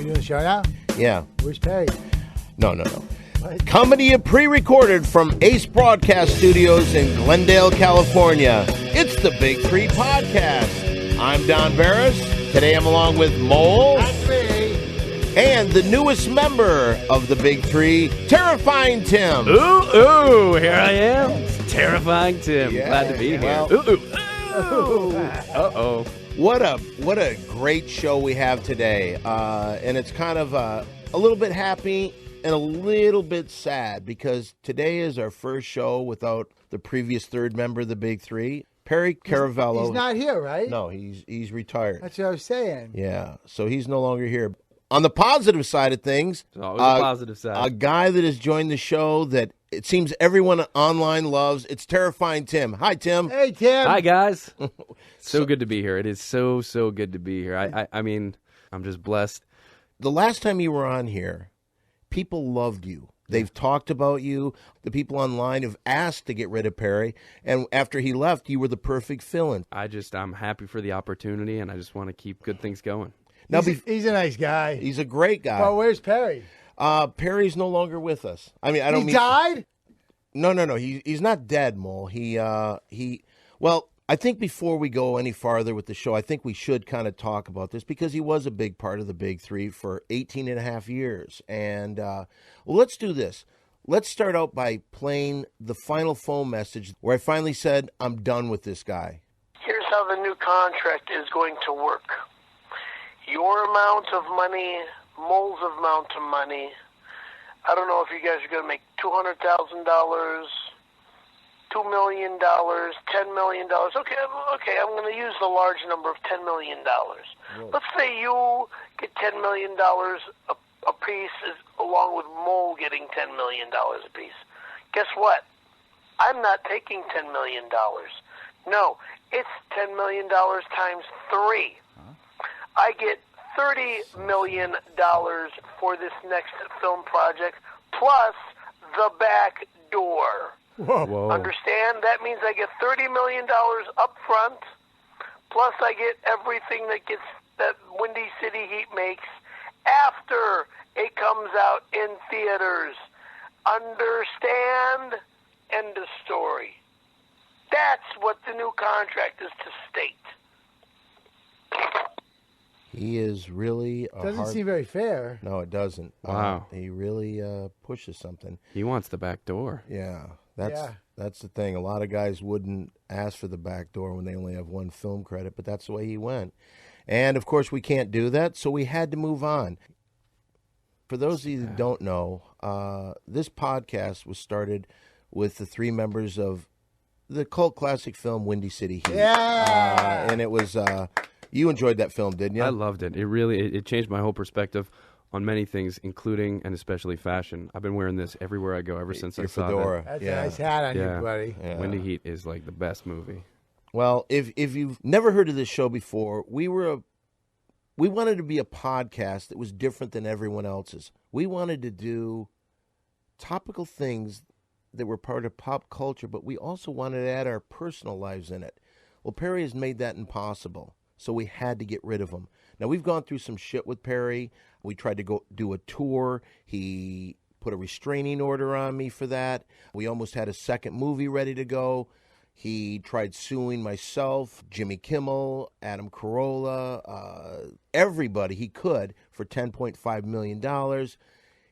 You doing the show now? Yeah. Where's Perry? No. What? Coming to you pre-recorded from Ace Broadcast Studios in Glendale, California. It's the Big Three Podcast. I'm Don Barris. Today I'm along with Mole. That's me. And the newest member of the Big Three, Terrifying Tim. Ooh, here I am. It's Terrifying Tim. Yeah, Glad to be here. well- Uh-oh. What a great show we have today. And it's kind of a little bit happy and a little bit sad because today is our first show without the previous third member of the Big Three, Perry Caravello. He's not here, right? No, he's retired. That's what I was saying. Yeah, so he's no longer here. On the positive side of things, It's always a positive side. a guy that has joined the show that it seems everyone online loves. It's Terrifying Tim. Hi, Tim. Hey, Tim. Hi, guys. So good to be here. It is so good to be here. I mean, I'm just blessed. The last time you were on here, people loved you. They've talked about you. The people online have asked to get rid of Perry. And after he left, you were the perfect fill-in. I'm happy for the opportunity, and I just want to keep good things going. Now, He's a nice guy. he's a great guy. Well, where's Perry? Perry's no longer with us. I mean, I don't He mean... died? No. He's not dead, Mole. Well, I think before we go any farther with the show, I think we should kind of talk about this because he was a big part of the Big Three for 18 and a half years. And well, let's do this. Let's start out by playing the final phone message where I finally said, I'm done with this guy. Here's how the new contract is going to work. Your amount of money, Mole's amount of money. I don't know if you guys are going to make $200,000, $2 million, $10 million. Okay, I'm going to use the large number of $10 million. Let's say you get $10 million a piece along with Mole getting $10 million a piece. Guess what? I'm not taking $10 million. No, it's $10 million times 3. I get $30 million for this next film project, plus the back door. Whoa. Understand? That means I get $30 million up front, plus I get everything that Windy City Heat makes after it comes out in theaters. Understand? End of story. That's what the new contract is to state. He is really Doesn't seem very fair. No, it doesn't. Wow. He really pushes something. He wants the back door. Yeah, that's the thing. A lot of guys wouldn't ask for the back door when they only have one film credit, but that's the way he went. And, of course, we can't do that, so we had to move on. For those of you that don't know, this podcast was started with the three members of the cult classic film Windy City Heat. Yeah! And it was... you enjoyed that film, didn't you? I loved it. It really it changed my whole perspective on many things, including and especially fashion. I've been wearing this everywhere I go ever since Your I saw fedora. that. That's a nice hat on you, buddy. Yeah. Windy Heat is like the best movie. Well, if you've never heard of this show before, we wanted to be a podcast that was different than everyone else's. We wanted to do topical things that were part of pop culture, but we also wanted to add our personal lives in it. Well, Perry has made that impossible, so we had to get rid of him. Now, we've gone through some shit with Perry. We tried to go do a tour. He put a restraining order on me for that. We almost had a second movie ready to go. He tried suing myself, Jimmy Kimmel, Adam Carolla, everybody he could for $10.5 million.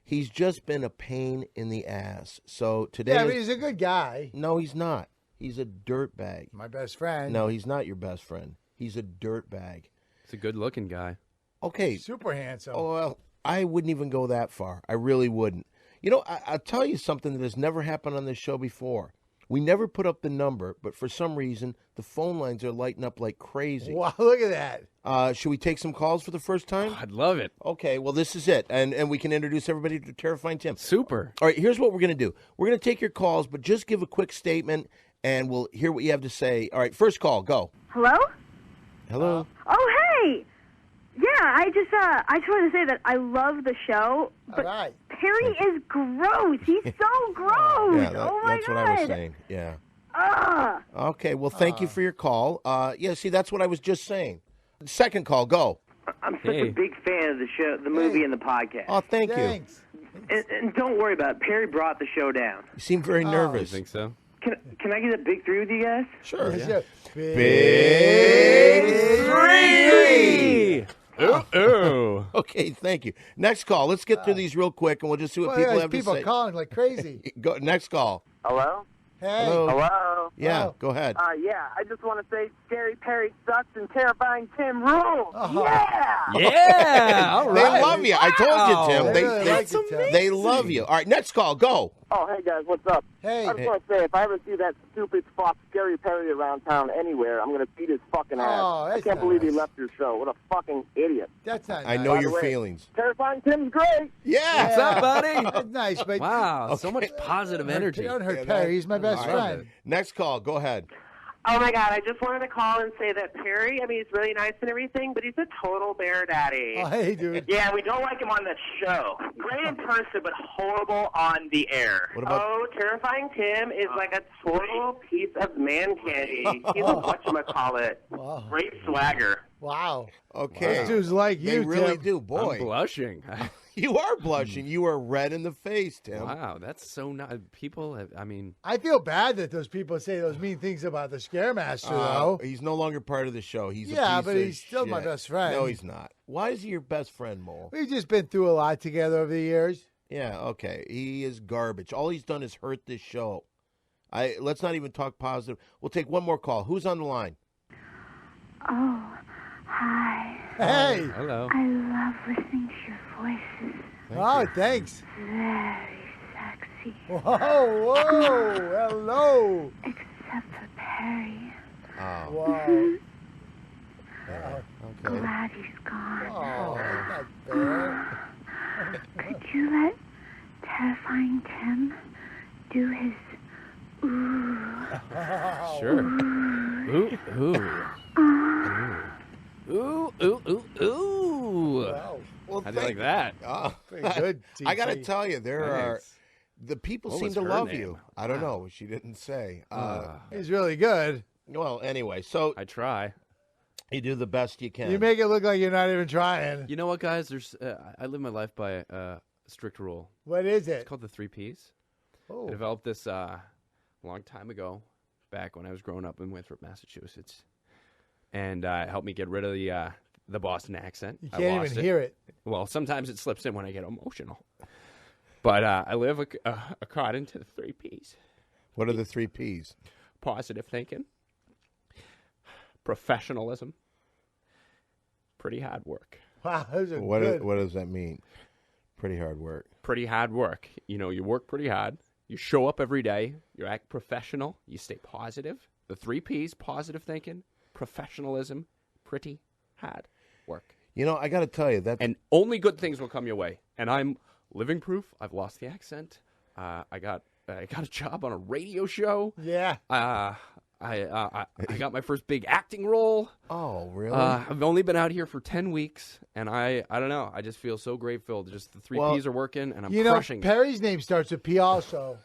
He's just been a pain in the ass. So today... Yeah, but he's a good guy. No, he's not. He's a dirtbag. My best friend. No, he's not your best friend. He's a dirtbag. He's a good-looking guy. Okay. Super handsome. Oh, well, I wouldn't even go that far. I really wouldn't. You know, I'll tell you something that has never happened on this show before. We never put up the number, but for some reason, the phone lines are lighting up like crazy. Wow, look at that. Should we take some calls for the first time? I'd love it. Okay, well, this is it. And we can introduce everybody to Terrifying Tim. Super. All right, here's what we're going to do. We're going to take your calls, but just give a quick statement, and we'll hear what you have to say. All right, first call, go. Hello? Hello? Oh, hey! Yeah, I just wanted to say that I love the show, but All right. Perry is gross. He's so gross. Yeah, Oh, my that's God. what I was saying. Yeah. Ugh. Okay, well, thank you for your call. Yeah, see, that's what I was just saying. Second call, go. I'm such a big fan of the show, the movie, and the podcast. Oh, thank you. And don't worry about it. Perry brought the show down. You seem very nervous. I think so. Can I get a big three with you guys? Sure. Big three. Oh. Okay, thank you. Next call. Let's get through these real quick, and we'll just see what people have to say. People calling like crazy. Go next call. Hello? Hey. Hello? Yeah, go ahead. Yeah, I just want to say Scary Perry sucks and Terrifying Tim rules. Yeah! Yeah, all right. They love you. I told you, Tim. They really like they, you, Tim. they love you. All right, next call. Go. Oh, hey, guys, what's up? Hey. I just want to say, if I ever see that stupid fuck Scary Perry around town anywhere, I'm going to beat his fucking ass. Oh, I that's can't believe he nice. left your show. What a fucking idiot. That's not I nice. know By your the way, feelings. Terrifying Tim's great. Yeah. What's up, buddy? That's nice, but Wow, so much positive energy. don't hurt Perry. He's my best love friend. it. Next call. Go ahead. Oh, my God, I just wanted to call and say that Perry, I mean, he's really nice and everything, but he's a total bear daddy. Oh, hey, dude. Yeah, we don't like him on the show. Great in person, but horrible on the air. What about- Oh, Terrifying Tim is like a total piece of man candy. He's a whatchamacallit. Wow. Great swagger. Wow. Okay. Those dudes like you, They really Tim. do. Boy, I'm blushing. you are blushing. You are red in the face, Tim. Wow, that's so nice. People, I mean, I feel bad that those people say those mean things about the Scaremaster, though. He's no longer part of the show. He's a Yeah, piece but of he's still my shit. best friend. No, he's not. Why is he your best friend, Mole? We've just been through a lot together over the years. Yeah, okay. He is garbage. All he's done is hurt this show. Let's not even talk positive. We'll take one more call. Who's on the line? Oh, hi. Hey. hello. I love listening to your voices. Oh, thanks. Very sexy. Whoa, hello. Except for Perry. Oh, Wow. okay. Glad he's gone. Oh, not fair. Could you let Terrifying Tim do his ooh? Sure. Ooh, ooh. Ooh, ooh, ooh, ooh. Wow. Well, How do you like that? Oh, Pretty good, I got to TC. tell you, there are Thanks. the people What seem was to her love name? you. I don't know. She didn't say. He's really good. Well, anyway, so I try. you do the best you can. You make it look like you're not even trying. You know what, guys? There's I live my life by a strict rule. What is It's it? called the 3 Ps. Oh. I developed this a long time ago, back when I was growing up in Winthrop, Massachusetts, and it helped me get rid of the Boston accent. You I can't lost even it. hear it. Well, sometimes it slips in when I get emotional. But I live according to the 3 Ps: What are the 3 Ps? positive thinking, professionalism, pretty hard work. Wow, those are What good. what does that mean? Pretty hard work. Pretty hard work. You know, you work pretty hard. You show up every day. You act professional. You stay positive. The 3 Ps: positive thinking, professionalism, pretty hard work. You know, I got to tell you that. And only good things will come your way. And I'm living proof. I've lost the accent. I got a job on a radio show. Yeah. I got my first big acting role. Oh, really? I've only been out here for 10 weeks, and I don't know. I just feel so grateful. Just the 3 Well, Ps are working, and I'm You know, crushing it. Perry's name starts with P also.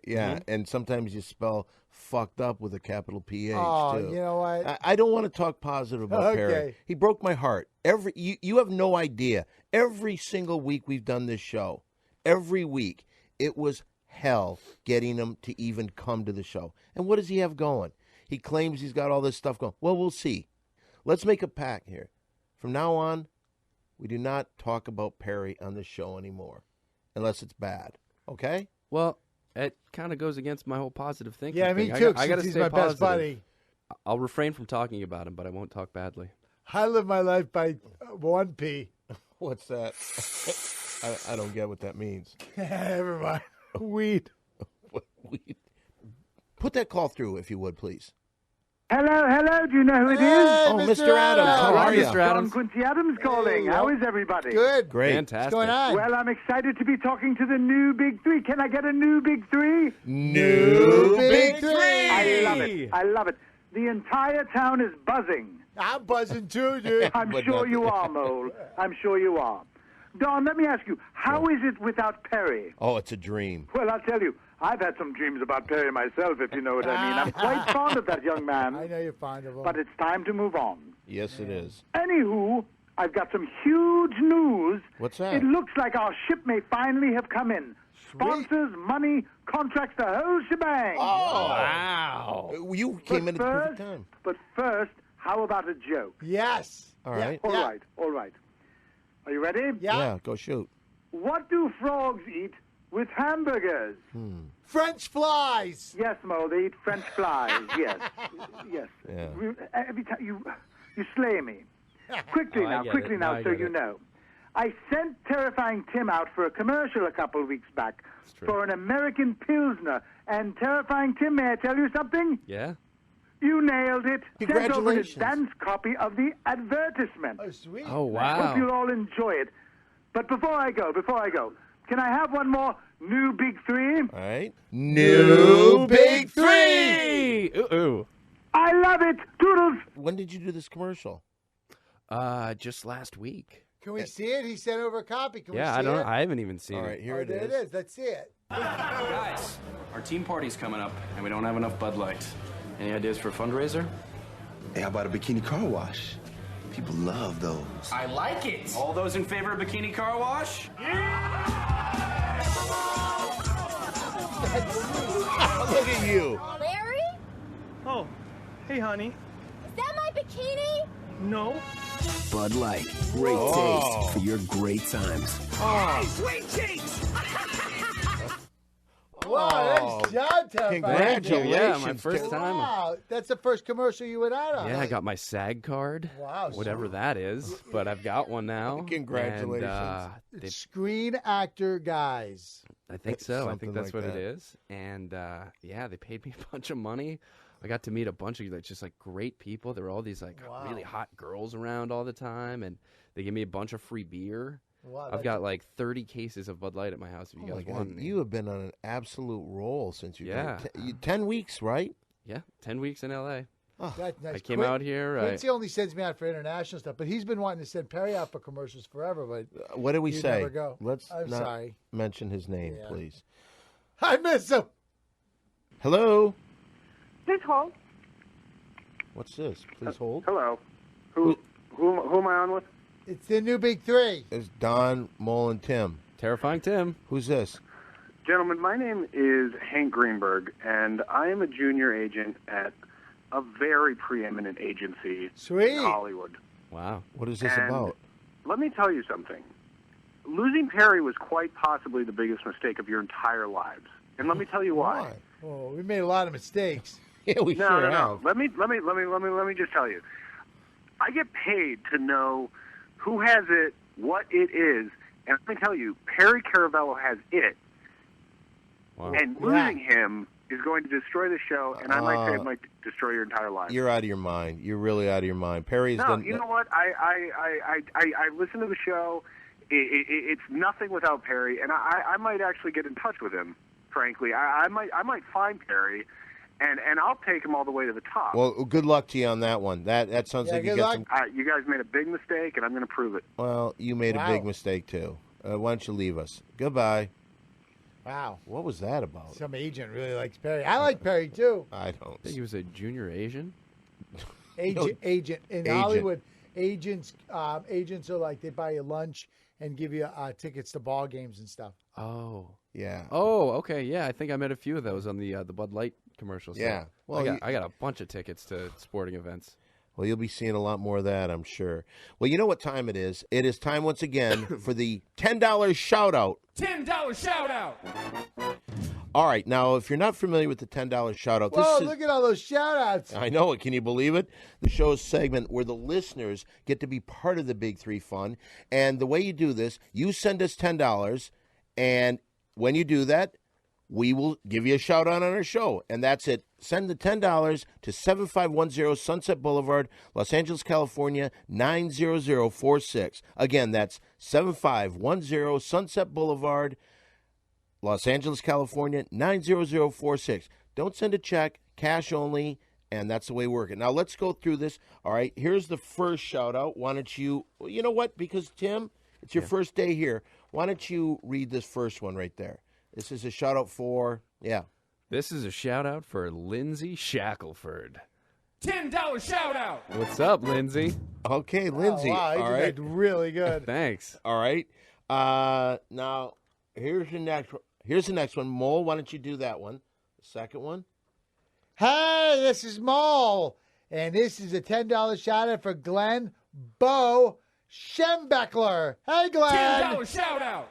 Yeah, and sometimes you spell fucked up with a capital PH Oh, too. you know what? I don't want to talk positive about Perry. Okay. He broke my heart. You have no idea. Every single week we've done this show, every week it was hell getting him to even come to the show. And what does he have going? He claims he's got all this stuff going. Well, we'll see. Let's make a pact here. From now on, we do not talk about Perry on the show anymore, unless it's bad. Okay? Well, it kind of goes against my whole positive thinking. Yeah, me thing. too. I got to since he's stay my positive. best buddy. I'll refrain from talking about him, but I won't talk badly. I live my life by 1 P. What's that? I don't get what that means. Never mind. Weed. Put that call through, if you would, please. Hello, do you know who it is? Hey, Oh, Mr. Adams, how are you? Mr. Adams. John Quincy Adams calling. How is everybody? Good. Great. Fantastic. What's going on? Well, I'm excited to be talking to the new Big Three. Can I get a new Big Three? New Big Three. I love it. I love it. The entire town is buzzing. I'm buzzing too, dude. I'm But sure not- you are, Mole. I'm sure you are. Don, let me ask you, how is it without Perry? Oh, it's a dream. Well, I'll tell you, I've had some dreams about Perry myself, if you know what I mean. I'm quite fond of that young I man, know you're fond of him. but it's time to move on. Yes, it is. Anywho, I've got some huge news. What's that? It looks like our ship may finally have come in. Sponsors, money, contracts, the whole shebang. Oh, Wow. You came in at the perfect time. But first, how about a joke? Yes. All right. All right, all right. Are you ready? Yeah, go shoot. What do frogs eat with hamburgers? French flies. Yes, Mo, they eat French flies. Yes, yes. Yeah. Every time you slay me. Quickly Oh, I now, get quickly it. now, Now I so get you it. know. I sent Terrifying Tim out for a commercial a couple of weeks back true. for an American Pilsner. And Terrifying Tim, may I tell you something? Yeah. You nailed it. Sent over an Congratulations. advance copy of the advertisement. Oh, sweet. Oh, I hope you'll wow. all enjoy it. But before I go, can I have one more new big three? All right. New Big Three. Ooh. I love it. Toodles. When did you do this commercial? Just last week. Can we see it? He sent over a copy. Can Yeah, we I see don't. it? I haven't even seen All it. right, here Oh, it there is. it is. Let's see it. Guys, our team party's coming up, and we don't have enough Bud Light. Any ideas for a fundraiser? Hey, how about a bikini car wash? People love those. I like it. All those in favor of bikini car wash? Look at you. Larry? Oh, hey, honey. Is that my bikini? No. Bud Light, great taste for your great times. Sweet cheeks! Wow, nice job, Terrifying. Congratulations. Yeah, my first time. Wow, that's the first commercial you went out on. Yeah, I got my SAG card. Wow, Whatever that is, but I've got one now. Congratulations. And, It's Screen Actor Guys. I think so. I Something think that's like what that. it is. And yeah, they paid me a bunch of money. I got to meet a bunch of just great people. There were all these really hot girls around all the time, and they gave me a bunch of free beer. Wow, I've got 30 cases of Bud Light at my house. If you Oh my guys God, want any. you have been on an absolute roll since you Yeah. 10 weeks, right? Yeah, 10 weeks in L.A. That's nice. I came out here. Quincy only sends me out for international stuff, but he's been wanting to send Perry out for commercials forever. But What did we you say? never go. Let's I'm not sorry. mention his name, Yeah. please. I miss him. Hello? Please hold. What's this? Please hold. Hello. Who am I on with? It's the new big three. It's Don, Mole, and Tim. Terrifying Tim. Who's this? Gentlemen, my name is Hank Greenberg, and I am a junior agent at a very preeminent agency Sweet. in Hollywood. Wow. What is this And about? Let me tell you something. Losing Perry was quite possibly the biggest mistake of your entire lives. And let me tell you why. Oh, we made a lot of mistakes. Yeah, we No, sure no, have. no. Let me just tell you. I get paid to know who has it, what it is, and let me tell you, Perry Caravello has it. Wow. And losing him is going to destroy the show, and I might say it might destroy your entire life. You're out of your mind. You're really out of your mind. Perry's No, done. you know what? I listen to the show. It's nothing without Perry, and I might actually get in touch with him. Frankly, I might find Perry, and I'll take him all the way to the top. Well, good luck to you on that one. That sounds like you get some. You guys made a big mistake, and I'm going to prove it. Well, you made a big mistake too. Why don't you leave us? Goodbye. Wow. What was that about? Some agent really likes Perry. I like Perry too. I don't. I think he was a junior Asian. Agent in Hollywood. Agents are like they buy you lunch and give you tickets to ball games and stuff. Oh. Yeah. Oh, okay. Yeah, I think I met a few of those on the Bud Light commercials. Yeah. Well, I got a bunch of tickets to sporting events. Well, you'll be seeing a lot more of that, I'm sure. Well, you know what time it is? It is time once again for the $10 shout-out. $10 shout out. All right. Now, if you're not familiar with the $10 shout-out, Whoa, this is... look at all those shout-outs. I know it. Can you believe it? The show's segment where the listeners get to be part of the Big Three fun. And the way you do this, you send us $10, and when you do that, we will give you a shout-out on our show. And that's it. Send the $10 to 7510 Sunset Boulevard, Los Angeles, California, 90046. Again, that's 7510 Sunset Boulevard, Los Angeles, California, 90046. Don't send a check, cash only, and that's the way we work it. Now, let's go through this. All right, here's the first shout-out. Why don't you know what? Because, Tim, it's your first day here. Why don't you read this first one right there? This is a shout-out for, This is a shout-out for Lindsay Shackelford. $10 shout out. What's up, Lindsay? Okay, Lindsay. Oh, wow, he all did right. that really good. Thanks. All right. Now, here's the next one. Mole, why don't you do that one? The second one. Hey, this is Mole, and this is a $10 shout out for Glenn Bo Schembeckler. Hey, Glenn. $10 shout out.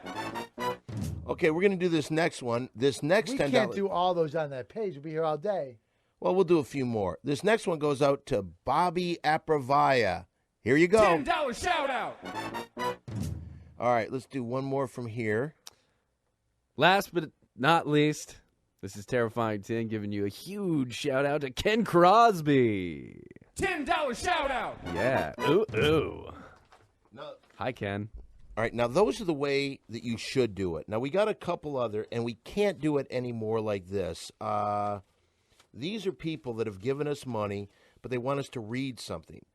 Okay, we're going to do this next one. This next We $10. can't do all those on that page. We'll be here all day. Well, we'll do a few more. This next one goes out to Bobby Apravaya. Here you go. $10 shout out. All right, let's do one more from here. Last but not least, this is Terrifying Tim giving you a huge shout out to Ken Crosby. $10 shout out. Yeah. Ooh. Hi, Ken. All right, now those are the way that you should do it. Now, we got a couple other, and we can't do it anymore like this. These are people that have given us money, but they want us to read something.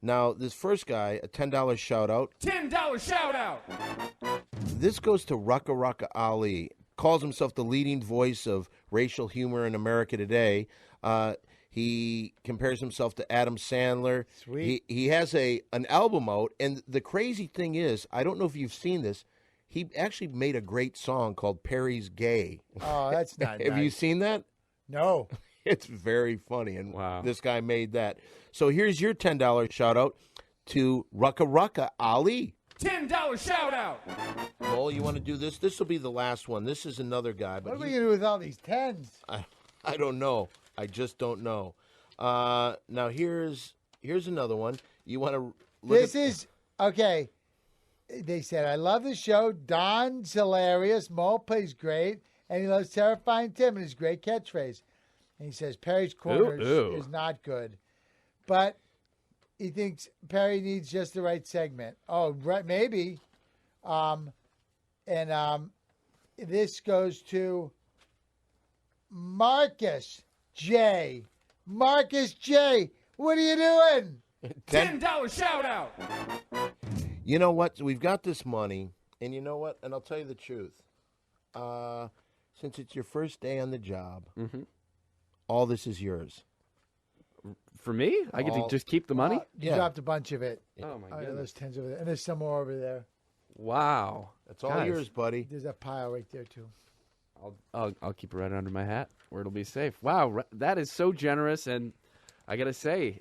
Now, this first guy, a $10 shout out. $10 shout out. This goes to Rucka Rucka Ali. Calls himself the leading voice of racial humor in America today. He compares himself to Adam Sandler. Sweet. He has an album out, and the crazy thing is, I don't know if you've seen this, he actually made a great song called Perry's Gay. Oh, that's not Have nice. you seen that? No. It's very funny, and wow. This guy made that. So here's your $10 shout-out to Rucka Rucka Ali. $10 shout out. Mole, you want to do this? This will be the last one. This is another guy. But What are we going to do with all these tens? I don't know. I just don't know. Now, here's another one. You want to look This is, okay. They said, I love the show. Don's hilarious. Mo plays great. And he loves Terrifying Tim and his great catchphrase. And he says, Perry's Corners is not good. But he thinks Perry needs just the right segment. Oh, right, maybe. This goes to Marcus J. Marcus J. What are you doing? $10 shout out. You know what? We've got this money, and you know what? And I'll tell you the truth. Since it's your first day on the job, all this is yours. For me? I get to just keep the money? You dropped a bunch of it. Oh, my Yeah, goodness. there's tens over there. And there's some more over there. Wow. That's all Guys, yours, buddy. There's a pile right there, too. I'll keep it right under my hat where it'll be safe. Wow, that is so generous, and I gotta say,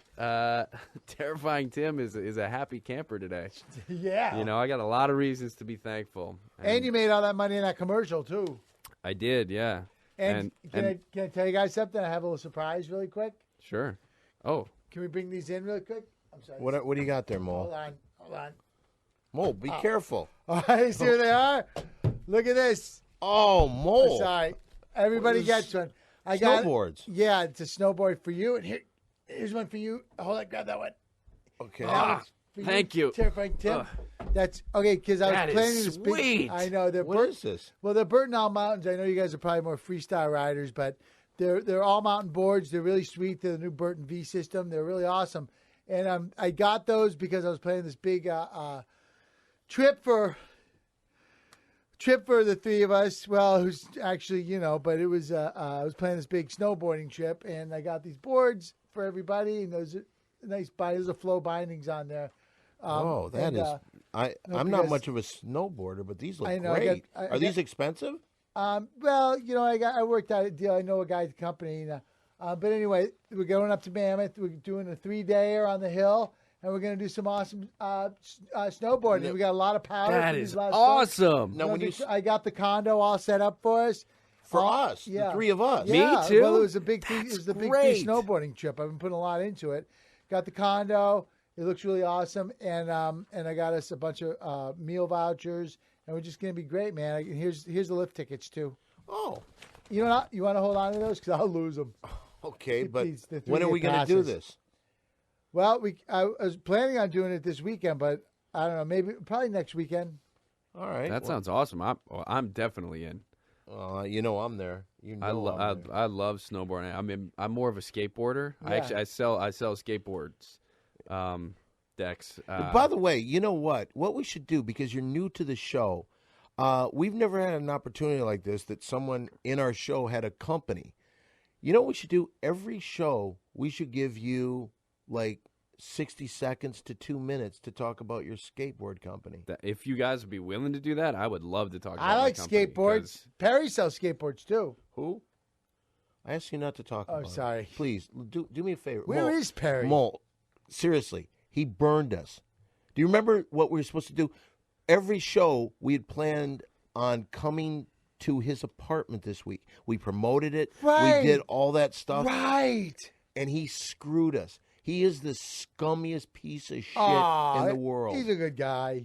Terrifying Tim is a happy camper today. Yeah. You know, I got a lot of reasons to be thankful. And you made all that money in that commercial, too. I did, yeah. And can I tell you guys something? I have a little surprise really quick. Sure. Oh. Can we bring these in really quick? I'm sorry. What do you got there, Mole? Hold on. Mole, be careful. All right, see where they are? Look at this. Oh, Mole. I'm sorry. Everybody gets one. I got snowboards. Yeah, it's a snowboard for you. And here's one for you. Hold on, grab that one. Okay. Thank you. Terrifying Tim. That's okay, because I was planning this big. sweet. I know they're What is this? Well, they're Burton All Mountains. I know you guys are probably more freestyle riders, but they're all mountain boards. They're really sweet. They're the new Burton V system. They're really awesome. And I got those because I was planning this big trip for the three of us. Well, it was actually, but it was I was planning this big snowboarding trip, and I got these boards for everybody, and those are nice bindings. There's a flow bindings on there. I'm not much of a snowboarder, but these look great. Are these expensive? Well, I worked out a deal. I know a guy at the company. But anyway, we're going up to Mammoth. We're doing a 3-dayer on the hill, and we're going to do some awesome snowboarding. We got a lot of power. That is awesome. Now, I got the condo all set up for us. For us, the three of us. Yeah, Me too. Well, it was a big thing. It was the big great. snowboarding trip. I've been putting a lot into it. Got the condo. It looks really awesome, and I got us a bunch of meal vouchers, and we're just going to be great, man. Here's the lift tickets too. Oh, you want to hold on to those because I'll lose them. Okay, Get but the when are we going to do this? Well, I was planning on doing it this weekend, but I don't know. Probably next weekend. All right, That sounds awesome. I'm definitely in. I'm there. I love snowboarding. I'm more of a skateboarder. Yeah. I sell skateboards, decks. By the way, you know what? What we should do, because you're new to the show, we've never had an opportunity like this that someone in our show had a company. You know what we should do? Every show, we should give you like 60 seconds to 2 minutes to talk about your skateboard company. If you guys would be willing to do that, I would love to talk about I like my company, skateboards. 'cause- Perry sells skateboards too. Who? I asked you not to talk about it. Sorry. Please, do me a favor. Where is Perry? Mole, seriously, he burned us. Do you remember what we were supposed to do? Every show we had planned on coming to his apartment this week. We promoted it. Right. We did all that stuff. Right. And he screwed us. He is the scummiest piece of shit Aw, in the world. He's a good guy.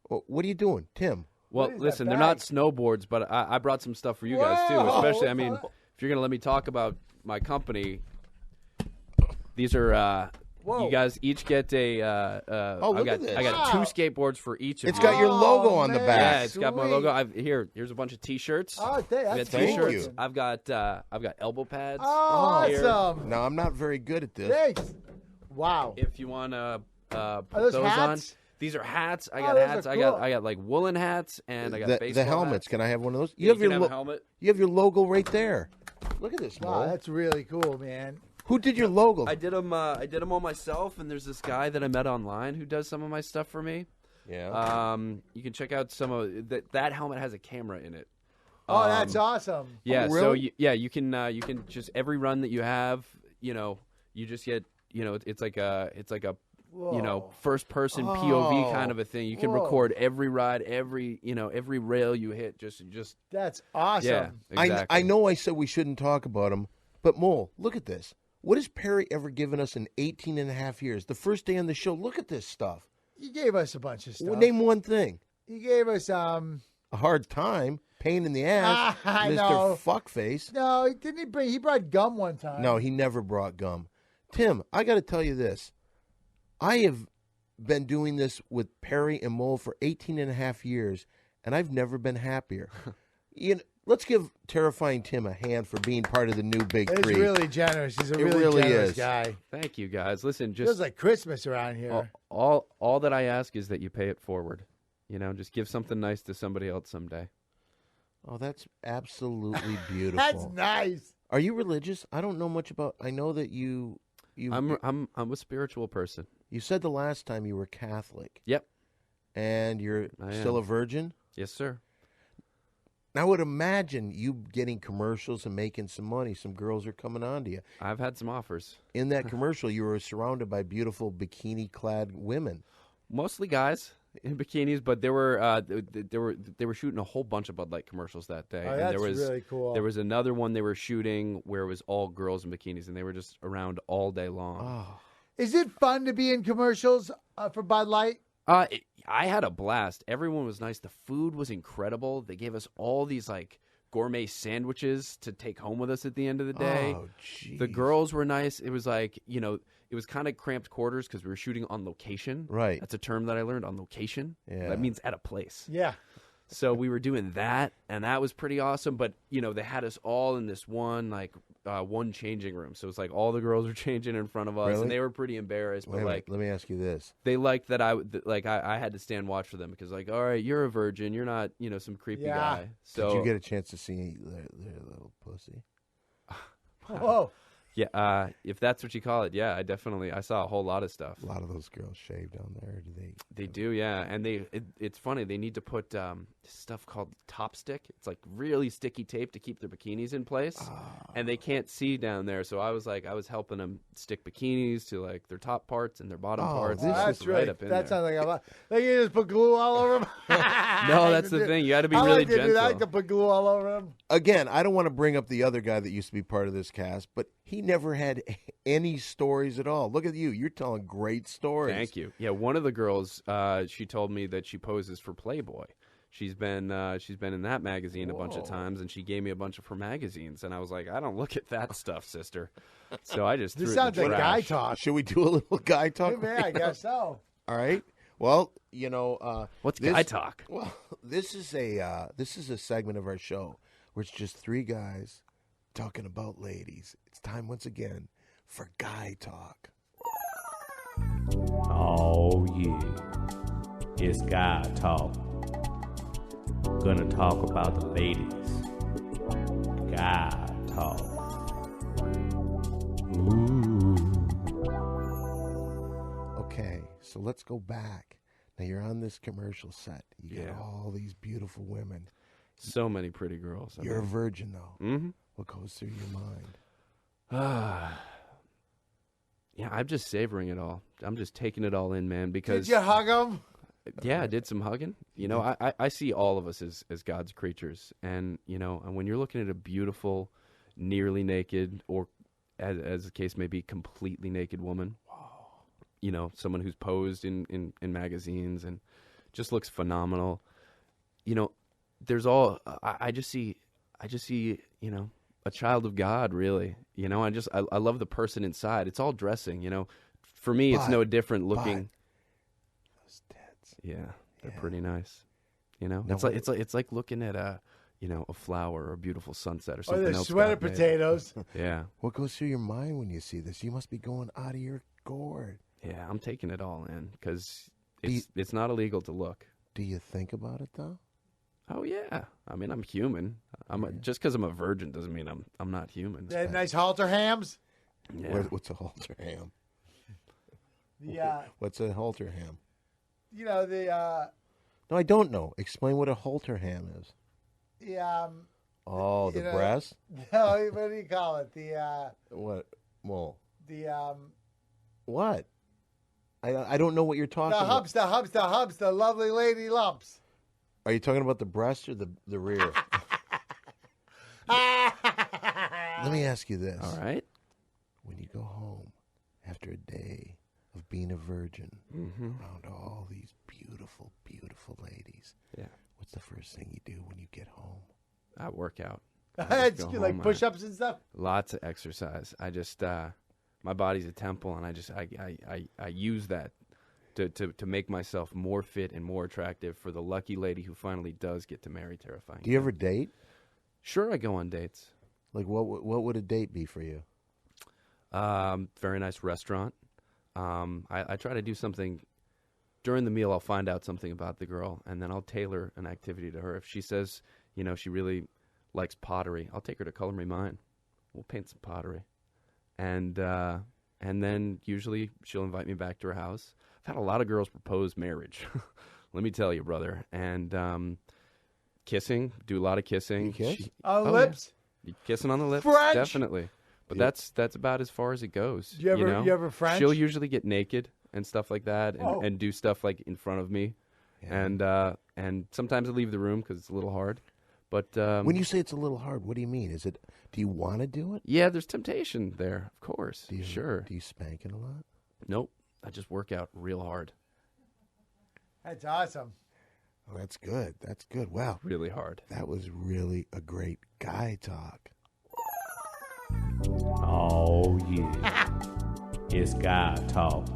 What are you doing, Tim? Well, listen, they're not snowboards, but I brought some stuff for you guys, too. Whoa. Especially, I mean, if you're going to let me talk about my company, these are, you guys each get a, look at this. I got 2 skateboards for each of you. It's got your logo on the back. Yeah, it's got my logo. Here's a bunch of T-shirts. Oh, that's Thank cool. you. I've got elbow pads. Oh, here. awesome. No, I'm not very good at this. Thanks. Wow. If you want to put those those hats? on. These are hats. I got those hats. are I got cool. like woolen hats and I got baseball The helmets. hats. Can I have one of those? Yeah, you your can have a helmet. You have your logo right there. Look at this, Wow, Mo. that's really cool, man. Who did your logo? I did them all myself, and there's this guy that I met online who does some of my stuff for me. Yeah. You can check out some of that helmet has a camera in it. Oh, that's awesome. Yeah. Oh, really? So you can just every run that you have, you just get it's like a first person POV kind of a thing. You can record every ride, every rail you hit. Just That's awesome. yeah. Exactly. I know I said we shouldn't talk about him, but Mole, look at this. What has Perry ever given us in 18 and a half years? The first day on the show, look at this stuff. He gave us a bunch of stuff. Well, name one thing. He gave us A hard time, pain in the ass, I Mr. know. Fuckface. No, he brought gum one time. No, he never brought gum. Tim, I got to tell you this. I have been doing this with Perry and Mole for 18 and a half years, and I've never been happier. Let's give Terrifying Tim a hand for being part of the new Big He's Three. really generous. He's a It really really generous is. guy. Thank you guys. Listen, just Feels like Christmas around here. all that I ask is that you pay it forward. Just give something nice to somebody else someday. Oh, that's absolutely beautiful. That's nice. Are you religious? I don't know much about. I know that you. I'm a spiritual person. You said the last time you were Catholic. Yep. And you're still a virgin? Yes, sir. I would imagine you getting commercials and making some money. Some girls are coming on to you. I've had some offers. In that commercial, you were surrounded by beautiful bikini-clad women. Mostly guys in bikinis, but they were shooting a whole bunch of Bud Light commercials that day. Oh, and that's there was really cool. There was another one they were shooting where it was all girls in bikinis, and they were just around all day long. Oh. Is it fun to be in commercials for Bud Light? I had a blast. Everyone was nice. The food was incredible. They gave us all these like gourmet sandwiches to take home with us at the end of the day. Oh, jeez. The girls were nice. It was like, it was kind of cramped quarters because we were shooting on location. Right. That's a term that I learned, on location. Yeah. That means at a place. Yeah. So we were doing that, and that was pretty awesome. But, they had us all in this one changing room. So it's like all the girls were changing in front of us, Really? and they were pretty embarrassed. Wait a But, minute, let me ask you this. they liked that I had to stand watch for them because, all right, you're a virgin. You're not, some creepy guy. So Did you get a chance to see their little pussy? Whoa. Yeah, if that's what you call it, yeah, I saw a whole lot of stuff. A lot of those girls shave down there. Do they? They do, yeah, and it's funny. They need to put stuff called top stick. It's like really sticky tape to keep their bikinis in place, and they can't see down there. So I was helping them stick bikinis to like their top parts and their bottom parts. this and is it's right up in there. That sounds like a lot. Like you just put glue all over them. No, that's the thing. You got to be I really like to gentle. do that. I like to put glue all over them. Again, I don't want to bring up the other guy that used to be part of this cast, but he never had any stories at all. Look at you. You're telling great stories. Thank you. Yeah, one of the girls, she told me that she poses for Playboy. She's been in that magazine a bunch of times, and she gave me a bunch of her magazines, and I was like, I don't look at that stuff, sister. So I just threw This it in sounds the like trash. guy talk. Should we do a little guy talk? Hey, man, I guess so. All right. Well, what's guy talk? Well, this is a segment of our show where it's just three guys talking about ladies. It's time once again for guy talk. Oh yeah, it's guy talk. Gonna talk about the ladies. Guy talk. Okay, so let's go back. Now you're on this commercial set. You got Yeah. all these beautiful women. So many pretty girls. You're a virgin, though. Mm-hmm. What goes through your mind? Yeah, I'm just savoring it all. I'm just taking it all in, man, because... Did you hug him? Yeah, I did some hugging. You know, I see all of us as God's creatures. And, you know, and when you're looking at a beautiful, nearly naked, or as the case may be, completely naked woman, you know, someone who's posed in magazines and just looks phenomenal, you know, there's all... I just see, you know, a child of God, really. You know, I love the person inside. It's all dressing, you know. For me, it's no different looking... Those tits. Yeah, they're pretty nice. You know, Now, it's like looking at a flower or a beautiful sunset or Or something the else. sweater God made. potatoes. Yeah, What goes through your mind when you see this? You must be going out of your gourd. yeah, I'm taking it all in because it's not illegal to look. Do you think about it though? Oh yeah, I mean I'm human. Just because I'm a virgin doesn't mean I'm not human. They had nice halter hams. Yeah. What's a halter ham? The What's a halter ham? you know the No, I don't know. Explain what a halter ham is. Oh, the you know, breast? No, what do you call it? The What? Well, the what? I don't know what you're talking about. the hubs, the lovely lady lumps. Are you talking about the breast or the rear? Let me ask you this. All right. When you go home after a day of being a virgin around all these beautiful, beautiful ladies, Yeah. what's the first thing you do when you get home? I work out. It's like push-ups and stuff. Lots of exercise. I just my body's a temple, and I use that to make myself more fit and more attractive for the lucky lady who finally does get to marry Terrifying. Do you ever date? Sure, I go on dates. Like what would a date be for you? Very nice restaurant. I try to do something during the meal. I'll find out something about the girl, and then I'll tailor an activity to her. If she says, you know, she really likes pottery, I'll take her to Color Me Mine. We'll paint some pottery, and then usually she'll invite me back to her house. I've had a lot of girls propose marriage. Let me tell you, brother. And kissing, do a lot of kissing. You kiss? On lips? Yeah. Kissing on the lips, French? definitely. But that's about as far as it goes. You ever French? She'll usually get naked and stuff like that, and do stuff like in front of me, and sometimes I leave the room because it's a little hard. But when you say it's a little hard, what do you mean? Is it? Do you want to do it? Yeah, there's temptation there, of course. Sure. Do you spank it a lot? Nope. I just work out real hard. That's awesome. Oh, that's good. That's good. Wow. Really hard. That was really a great guy talk. Oh, yeah. It's guy talk.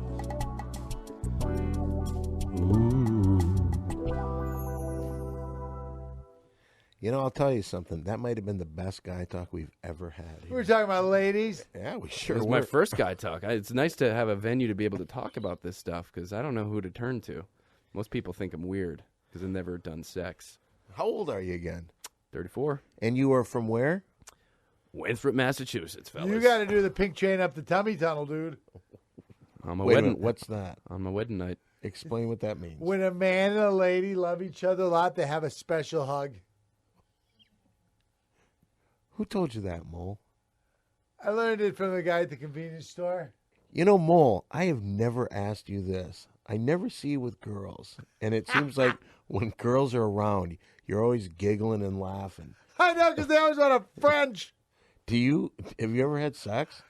You know, I'll tell you something. That might have been the best guy talk we've ever had. We were talking about ladies. Yeah, we sure It was were. my first guy talk. It's nice to have a venue to be able to talk about this stuff because I don't know who to turn to. Most people think I'm weird because I've never done sex. How old are you again? 34. And you are from where? Winthrop, Massachusetts, fellas. You got to do the pink chain up the tummy tunnel, dude. On my Wait a wedding. minute, what's that? On my wedding night. Explain what that means. When a man and a lady love each other a lot, they have a special hug. Who told you that, Mole? I learned it from the guy at the convenience store. You know, Mole, I have never asked you this. I never see you with girls. And it seems like when girls are around, you're always giggling and laughing. I know, because they always want to French. Have you ever had sex?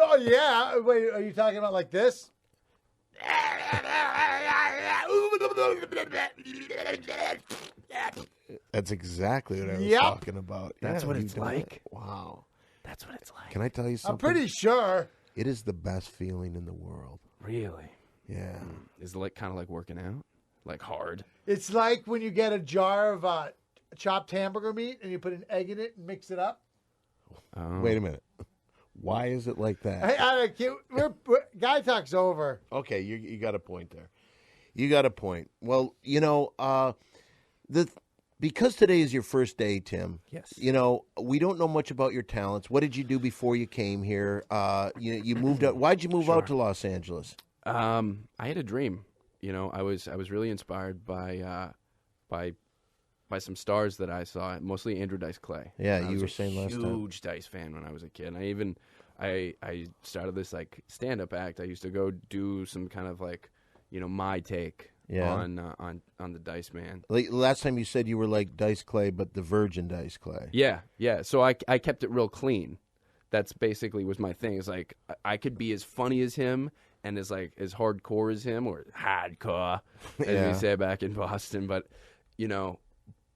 Oh, yeah. Wait, are you talking about like this? That's exactly what I was Yep. talking about. That's what you it's done like. it? Wow. That's what it's like. Can I tell you something? I'm pretty sure. It is the best feeling in the world. Really? Yeah. Is it like kind of like working out? Like hard? It's like when you get a jar of chopped hamburger meat and you put an egg in it and mix it up. Wait a minute. Why is it like that? Guy talk's over. Okay, you got a point there. You got a point. Well, you know, the because today is your first day, Tim. Yes. You know, we don't know much about your talents. What did you do before you came here? You moved out. Why'd you move out to Los Angeles? I had a dream. You know, I was really inspired by some stars that I saw, mostly Andrew Dice Clay. Yeah, you were saying last time. I was a huge Dice fan when I was a kid. And I started this like stand-up act. I used to go do some kind of like, you know, my take on the Dice Man. Like, last time you said you were like Dice Clay, but the Virgin Dice Clay. Yeah. So I kept it real clean. That's basically was my thing. It's like I could be as funny as him and as hardcore as him, or hardcore, as we say back in Boston. But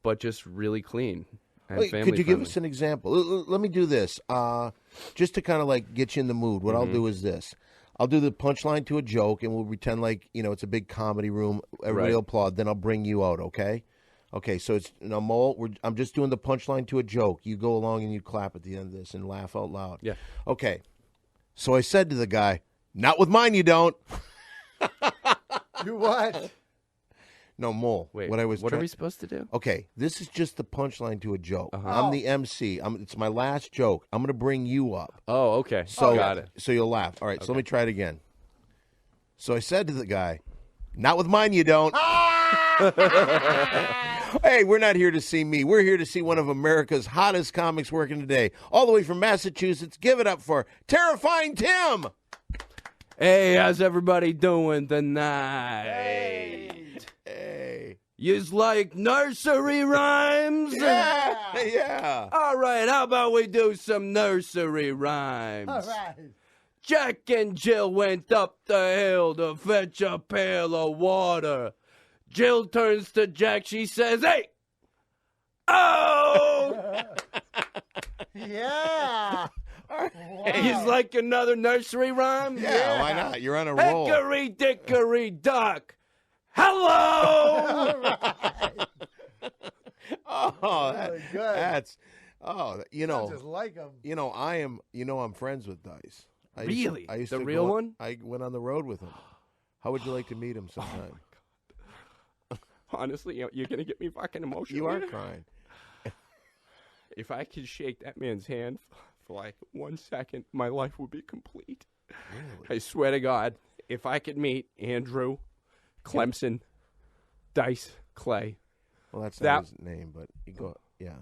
but just really clean. Wait, could you give us an example? Let me do this, just to kind of like get you in the mood. What I'll do is this. I'll do the punchline to a joke, and we'll pretend like, it's a big comedy room. Everybody will applaud. Then I'll bring you out, okay? Okay, so it's Mole. I'm just doing the punchline to a joke. You go along and you clap at the end of this and laugh out loud. Yeah. Okay. So I said to the guy, "Not with mine, you don't." Do what? No, Mole. Wait, what are we supposed to do? Okay, this is just the punchline to a joke. Uh-huh. I'm the MC. It's my last joke. I'm going to bring you up. Oh, okay. So, got it. So you'll laugh. All right, Okay. so let me try it again. So I said to the guy, "Not with mine, you don't." Hey, we're not here to see me. We're here to see one of America's hottest comics working today. All the way from Massachusetts. Give it up for Terrifying Tim. Hey, how's everybody doing tonight? Hey. Yous like nursery rhymes? Yeah. All right, how about we do some nursery rhymes? All right. Jack and Jill went up the hill to fetch a pail of water. Jill turns to Jack, she says, "Hey! Oh!" Yeah. Wow. He's like another nursery rhyme? Yeah, why not? You're on a roll. Hickory dickory dock. Hello! All right. Really good. That's Sounds just like him. I'm friends with Dice. Really? I used The to real go- one? I went on the road with him. How would you like to meet him sometime? Honestly, you're going to get me fucking emotional. You are crying. If I could shake that man's hand for like 1 second, my life would be complete. Really? I swear to God, if I could meet Andrew, Clemson, Dice, Clay. Well, that's not his name, but you go. Yeah.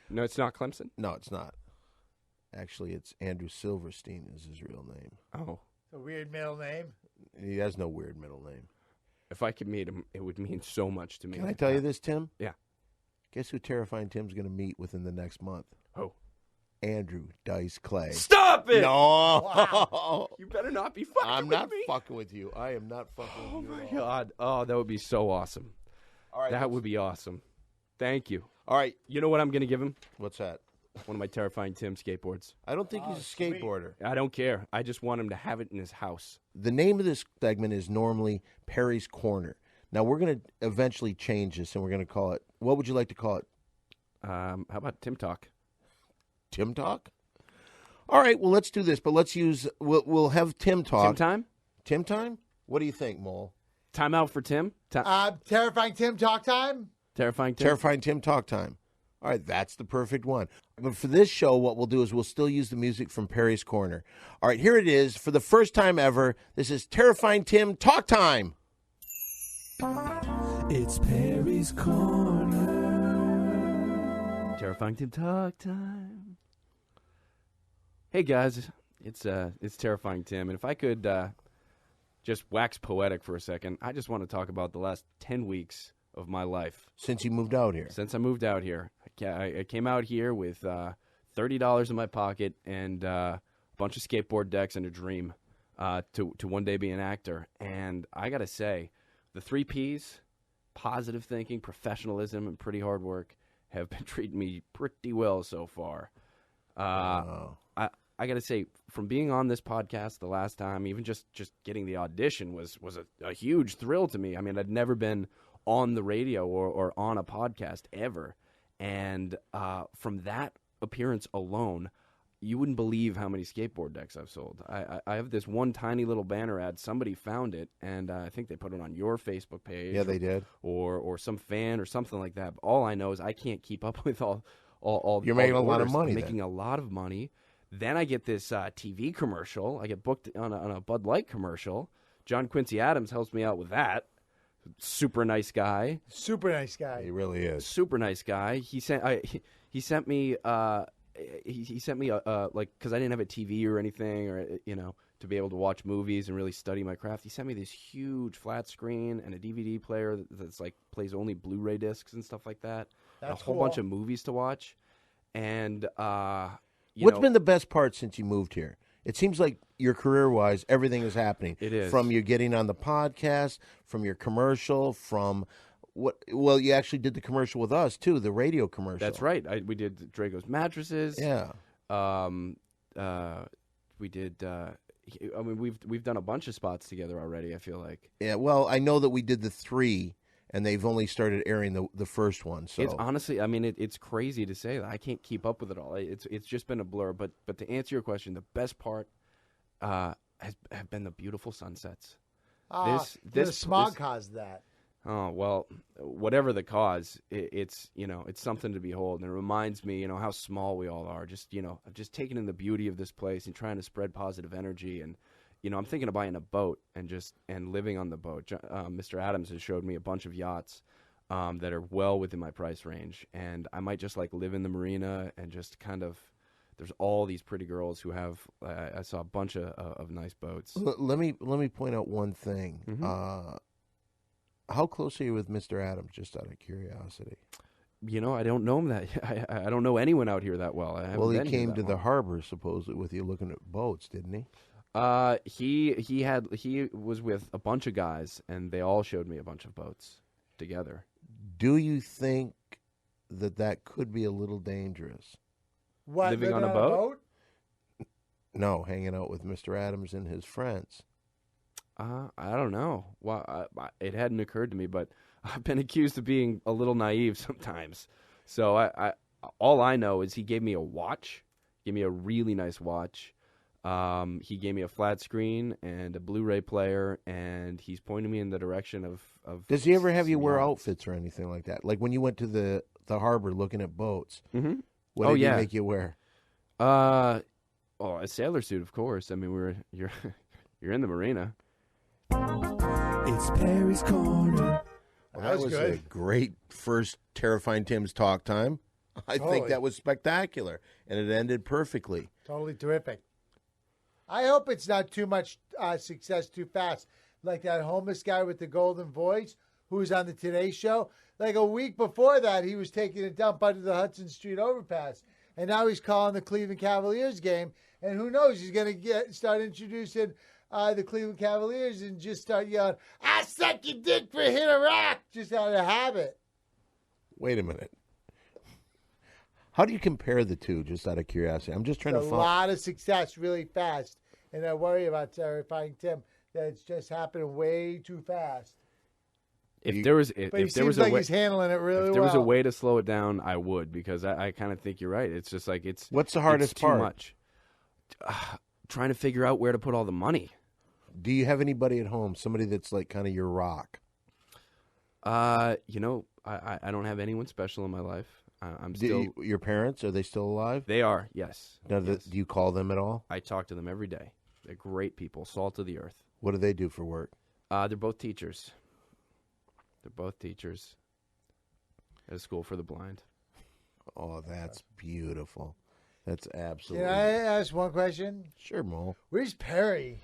No, it's not Clemson? No, it's not. Actually, it's Andrew Silverstein is his real name. Oh. A weird middle name. He has no weird middle name. If I could meet him, it would mean so much to me. Can I tell you this, Tim? Yeah. Guess who Terrifying Tim's going to meet within the next month? Who? Andrew Dice Clay. Stop it! No. Wow. You better not be fucking I'm with not me. fucking with you. I am not fucking with you. Oh, my at all. God. Oh, that would be so awesome. All right. That would be awesome. Thank you. All right. You know what I'm going to give him? What's that? One of my Terrifying Tim skateboards. I don't think he's a skateboarder. I don't care. I just want him to have it in his house. The name of this segment is normally Perry's Corner. Now, we're going to eventually change this, and we're going to call it, what would you like to call it? How about Tim Talk? Tim Talk? All right, well, let's do this, but let's use, we'll have Tim Talk. Tim Time? Tim Time? What do you think, Mole? Time out for Tim? Terrifying Tim talk time? Terrifying Tim? Terrifying Tim Talk Time. All right, that's the perfect one. But for this show, what we'll do is we'll still use the music from Perry's Corner. All right, here it is. For the first time ever, this is Terrifying Tim Talk Time. It's Perry's Corner. Terrifying Tim Talk Time. Hey guys, it's Terrifying Tim, and if I could just wax poetic for a second, I just want to talk about the last 10 weeks of my life. Since you moved out here? Since I moved out here. I came out here with $30 in my pocket and a bunch of skateboard decks and a dream to one day be an actor. And I got to say, the 3 Ps, positive thinking, professionalism, and pretty hard work, have been treating me pretty well so far. I got to say, from being on this podcast the last time, even just getting the audition was a huge thrill to me. I mean, I'd never been on the radio or on a podcast ever. And from that appearance alone, you wouldn't believe how many skateboard decks I've sold. I have this one tiny little banner ad. Somebody found it, and I think they put it on your Facebook page. Yeah, they did. Or some fan or something like that. But all I know is I can't keep up with all. You're making all a lot of orders. money. I'm making a lot of money. Then I get this TV commercial. I get booked on a Bud Light commercial. John Quincy Adams helps me out with that. Super nice guy. Super nice guy. He really is. Super nice guy. He sent me he sent me like, because I didn't have a TV or anything, or to be able to watch movies and really study my craft. He sent me this huge flat screen and a DVD player that's like plays only Blu-ray discs and stuff like that. That's a whole cool. bunch of movies to watch. And what's been the best part since you moved here? It seems like your career-wise, everything is happening. It is. From you getting on the podcast, from your commercial, from well, you actually did the commercial with us, too, the radio commercial. That's right. We did Drago's Mattresses. Yeah. We did... I mean, we've done a bunch of spots together already, I feel like. Yeah, well, I know that we did the 3, and they've only started airing the first one. So It's honestly, I mean, it's crazy to say that. I can't keep up with it all. It's just been a blur. But to answer your question, the best part have been the beautiful sunsets. The smog caused that. Oh, well, whatever the cause, it's something to behold. And it reminds me, how small we all are. Just taking in the beauty of this place and trying to spread positive energy. And, I'm thinking of buying a boat and living on the boat. Mr. Adams has showed me a bunch of yachts that are well within my price range. And I might just live in the marina and just kind of, there's all these pretty girls who have, I saw a bunch of nice boats. Let me point out one thing. Mm-hmm. How close are you with Mr. Adams, just out of curiosity? I don't know him that. I don't know anyone out here that well. Well, he came to the harbor supposedly with you looking at boats, didn't he? He was with a bunch of guys, and they all showed me a bunch of boats together. Do you think that could be a little dangerous? What, living on a boat? No, hanging out with Mr. Adams and his friends. I don't know. Well, it hadn't occurred to me, but I've been accused of being a little naive sometimes. So I all I know is he gave me a watch, gave me a really nice watch. He gave me a flat screen and a Blu-ray player, and he's pointing me in the direction of. Does he ever have you wear outfits or anything like that? Like when you went to the harbor looking at boats. Mm-hmm. What did he make you wear? A sailor suit, of course. I mean, you're in the marina. It's Perry's Corner. Well, that was a great first Terrifying Tim's talk time. I think that was spectacular, and it ended perfectly. Totally terrific. I hope it's not too much success too fast, like that homeless guy with the golden voice who was on the Today Show. Like a week before that, he was taking a dump under the Hudson Street overpass, and now he's calling the Cleveland Cavaliers game, and who knows, he's going to start introducing the Cleveland Cavaliers and just start yelling, "I suck your dick for hit a rock," just out of habit. Wait a minute. How do you compare the two, just out of curiosity? I'm just trying to find a lot of success really fast, and I worry about Terrifying Tim that it's just happening way too fast. If there was he's handling it really well. If there was a way to slow it down, I would, because I kind of think you're right. It's just like it's. What's the hardest too part? Much. Trying to figure out where to put all the money. Do you have anybody at home, somebody that's like kind of your rock? I don't have anyone special in my life. I'm still. Your parents, are they still alive? They are, yes. Now, yes. Do you call them at all? I talk to them every day. They're great people, salt of the earth. What do they do for work? They're both teachers. At a school for the blind. Oh, that's beautiful. That's absolutely. Can I ask one question? Sure, Mo. Where's Perry?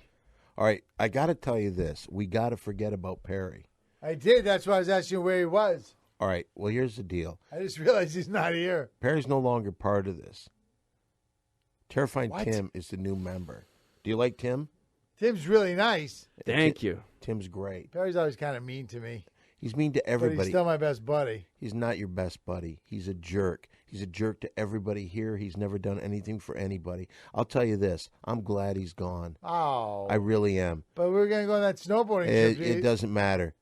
All right, I got to tell you this. We got to forget about Perry. I did. That's why I was asking where he was. All right, well, here's the deal. I just realized he's not here. Perry's no longer part of this. Terrifying Tim is the new member. Do you like Tim? Tim's really nice. Thank you. Tim's great. Perry's always kind of mean to me. He's mean to everybody. But he's still my best buddy. He's not your best buddy. He's a jerk. He's a jerk to everybody here. He's never done anything for anybody. I'll tell you this. I'm glad he's gone. Oh. I really am. But we're going to go on that snowboarding trip. It doesn't matter.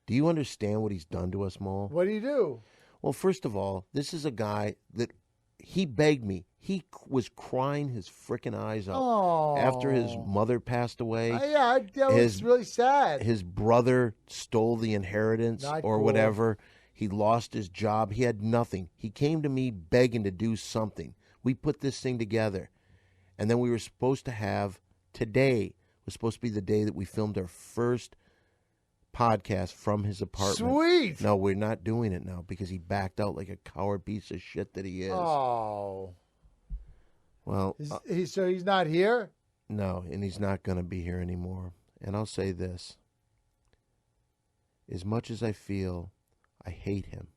Do you understand what he's done to us, Mo? What do you do? Well, first of all, this is a guy that he begged me. He was crying his freaking eyes out Oh. after his mother passed away. Yeah, that was really sad. His brother stole the inheritance Not or cool. whatever. He lost his job. He had nothing. He came to me begging to do something. We put this thing together. And then we were supposed to have, today was supposed to be the day that we filmed our first podcast from his apartment. Sweet. No, we're not doing it now because he backed out like a coward piece of shit that he is. Oh. Well, So he's not here? no, and he's not going to be here anymore. And I'll say this. As much as I feel I hate him,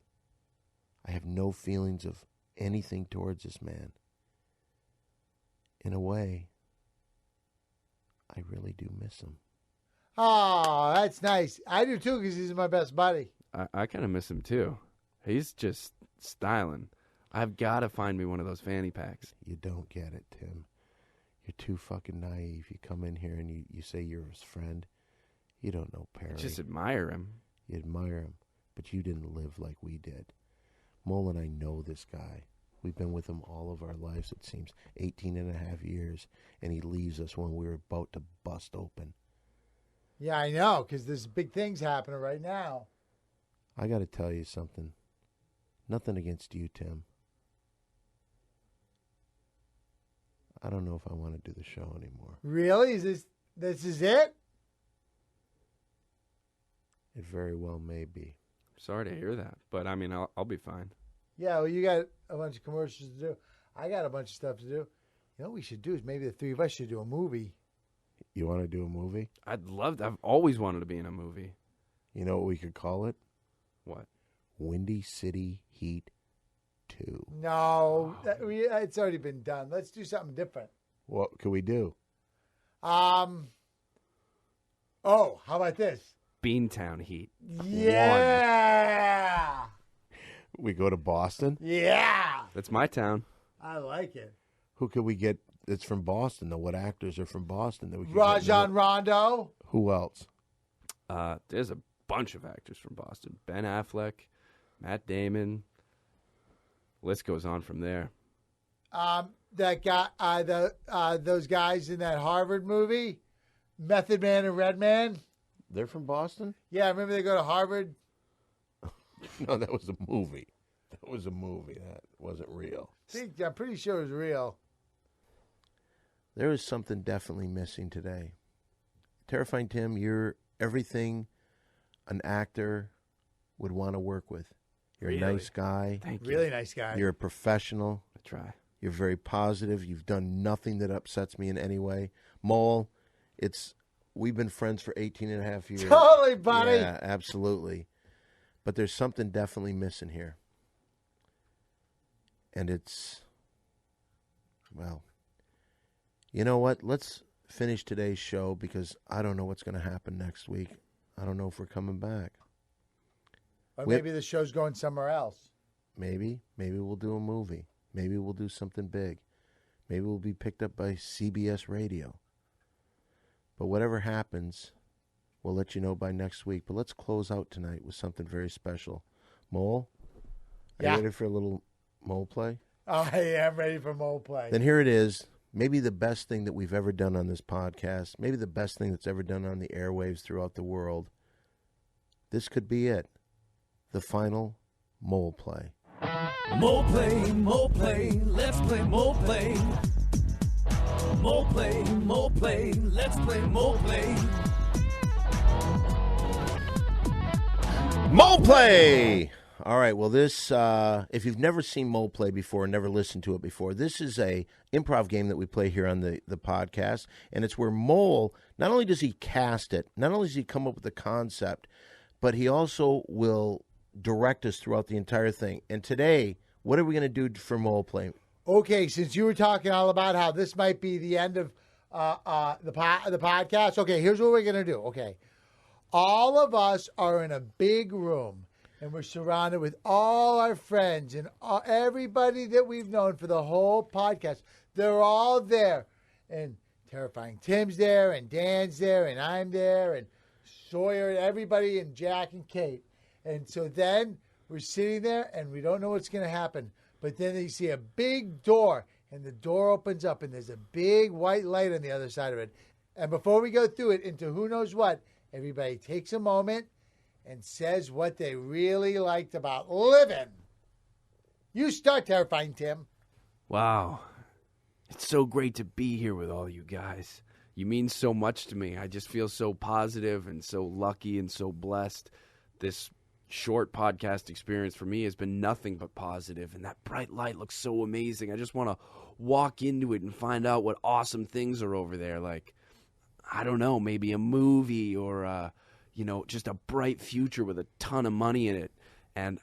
I have no feelings of anything towards this man. In a way, I really do miss him. Oh, that's nice. I do too because he's my best buddy. I kind of miss him too. He's just styling. I've got to find me one of those fanny packs. You don't get it, Tim. You're too fucking naive. You come in here and you say you're his friend. You don't know Perry. I just admire him. You admire him, but you didn't live like we did. Mole and I know this guy. We've been with him all of our lives, it seems. 18 and a half years, and he leaves us when we're about to bust open. Yeah, I know, because there's big things happening right now. I got to tell you something. Nothing against you, Tim. I don't know if I want to do the show anymore. Really? This is it? It very well may be. Sorry to hear that, but I mean, I'll be fine. Yeah, well, you got a bunch of commercials to do. I got a bunch of stuff to do. You know what we should do is maybe the three of us should do a movie. You want to do a movie? I'd love to. I've always wanted to be in a movie. You know what we could call it? What? Windy City Heat 2. No, it's already been done. Let's do something different. What could we do? Oh, how about this? Beantown Heat. Yeah. We go to Boston? Yeah. That's my town. I like it. Who could we get that's from Boston, though? What actors are from Boston that we could Rajon Rondo. Who else? There's a bunch of actors from Boston. Ben Affleck, Matt Damon. List goes on from there. That guy, those guys in that Harvard movie, Method Man and Redman. They're from Boston? Yeah, remember they go to Harvard? No, that was a movie. That was a movie. That wasn't real. I'm pretty sure it was real. There is something definitely missing today. Terrifying Tim, you're everything an actor would want to work with. You're Really? a nice guy. Thank you. Really nice guy. You're a professional. I try. You're very positive. You've done nothing that upsets me in any way. Mole, we've been friends for 18 and a half years. Totally, buddy. Yeah, absolutely. But there's something definitely missing here. And it's, well, you know what? Let's finish today's show because I don't know what's going to happen next week. I don't know if we're coming back. Or maybe the show's going somewhere else. Maybe we'll do a movie. Maybe we'll do something big. Maybe we'll be picked up by CBS Radio. But whatever happens, we'll let you know by next week. But let's close out tonight with something very special. Mole, are you ready for a little mole play? Oh, yeah, I'm ready for mole play. Then here it is. Maybe the best thing that we've ever done on this podcast. Maybe the best thing that's ever done on the airwaves throughout the world. This could be it. The final mole play. Mole play, let's play mole play. Mole play, let's play mole play. Mole play! All right, well, this, if you've never seen Mole play before, never listened to it before, this is a improv game that we play here on the podcast, and it's where Mole, not only does he cast it, not only does he come up with the concept, but he also will direct us throughout the entire thing. And today, what are we going to do for Mole play? Okay, since you were talking all about how this might be the end of the podcast, okay, here's what we're going to do. Okay, all of us are in a big room, and we're surrounded with all our friends and everybody that we've known for the whole podcast. They're all there, and Terrifying Tim's there, and Dan's there, and I'm there, and Sawyer, and everybody, and Jack and Kate. And so then we're sitting there, and we don't know what's going to happen. But then you see a big door, and the door opens up, and there's a big white light on the other side of it. And before we go through it into who knows what, everybody takes a moment and says what they really liked about living. You start, Terrifying Tim. Wow. It's so great to be here with all you guys. You mean so much to me. I just feel so positive and so lucky and so blessed. This short podcast experience for me has been nothing but positive, and that bright light looks so amazing. I just want to walk into it and find out what awesome things are over there. Like, I don't know, maybe a movie or, just a bright future with a ton of money in it. And,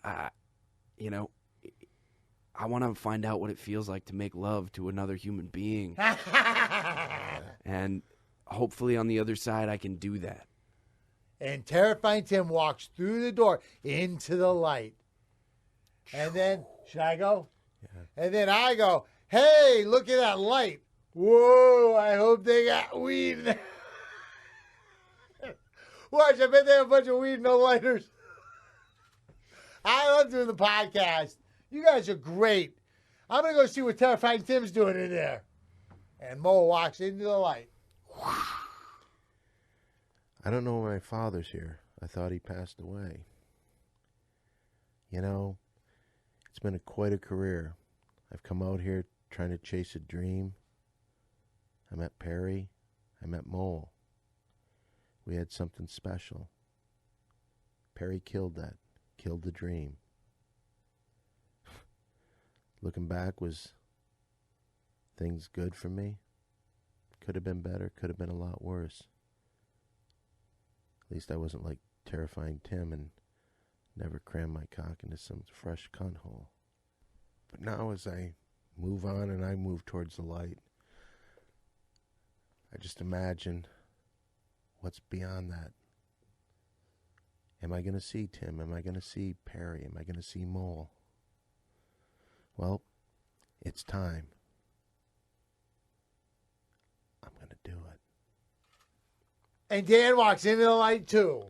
I want to find out what it feels like to make love to another human being. And hopefully on the other side I can do that. And Terrifying Tim walks through the door into the light. And then, should I go? Yeah. And then I go, hey, look at that light. Whoa, I hope they got weed in there. Watch, I bet they have a bunch of weed, no lighters. I love doing the podcast. You guys are great. I'm going to go see what Terrifying Tim's doing in there. And Mo walks into the light. I don't know why my father's here. I thought he passed away. It's been quite a career. I've come out here trying to chase a dream. I met Perry. I met Mole. We had something special. Perry killed the dream. Looking back, was things good for me? Could have been better, could have been a lot worse. At least I wasn't like Terrifying Tim and never crammed my cock into some fresh cunt hole. But now as I move on and I move towards the light, I just imagine what's beyond that. Am I going to see Tim? Am I going to see Perry? Am I going to see Mole? Well, it's time. I'm going to do it. And Dan walks into the light, too.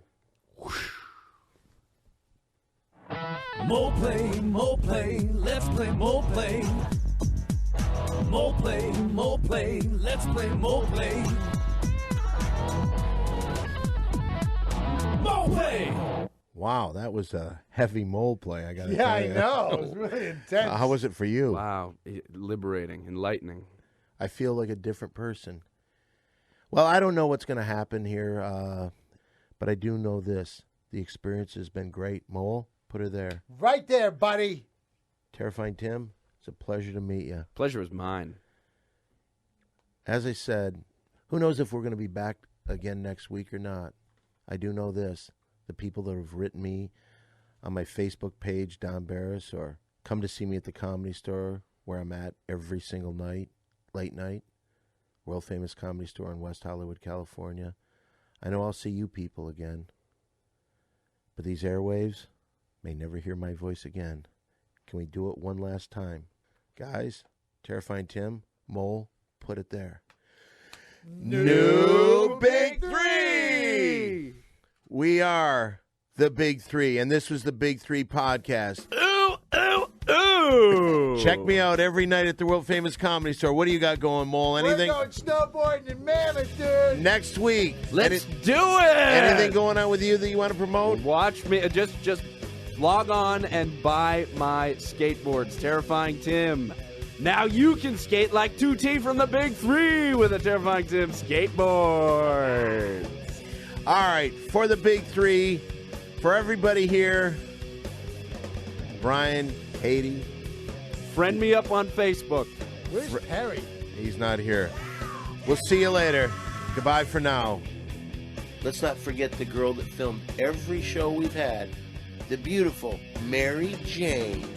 More play, let's play more play. More play, let's play more play. More play! Wow, that was a heavy Mole play, I got to Yeah, tell you. I know. It was really intense. How was it for you? Wow, liberating, enlightening. I feel like a different person. Well, I don't know what's going to happen here, but I do know this. The experience has been great. Mole, put her there. Right there, buddy. Terrifying Tim, it's a pleasure to meet you. Pleasure is mine. As I said, who knows if we're going to be back again next week or not. I do know this. The people that have written me on my Facebook page, Don Barris, or come to see me at the Comedy Store, where I'm at every single night, late night, world famous Comedy Store in West Hollywood, California. I know I'll see you people again. But these airwaves may never hear my voice again. Can we do it one last time? Guys, Terrifying Tim, Mole, put it there. New Big Three! We are the Big Three, and this was the Big Three podcast. Ooh, ooh, ooh! Check me out every night at the world famous Comedy Store. What do you got going, Mole? Anything? We're going snowboarding in Mammoth, dude. Next week. Let's do it! Anything going on with you that you want to promote? Watch me. Just log on and buy my skateboards. Terrifying Tim. Now you can skate like 2T from the Big Three with a Terrifying Tim skateboard. All right, for the Big Three, for everybody here, Brian, Haiti. Friend me up on Facebook. Where's Perry? He's not here. We'll see you later. Goodbye for now. Let's not forget the girl that filmed every show we've had, the beautiful Mary Jane.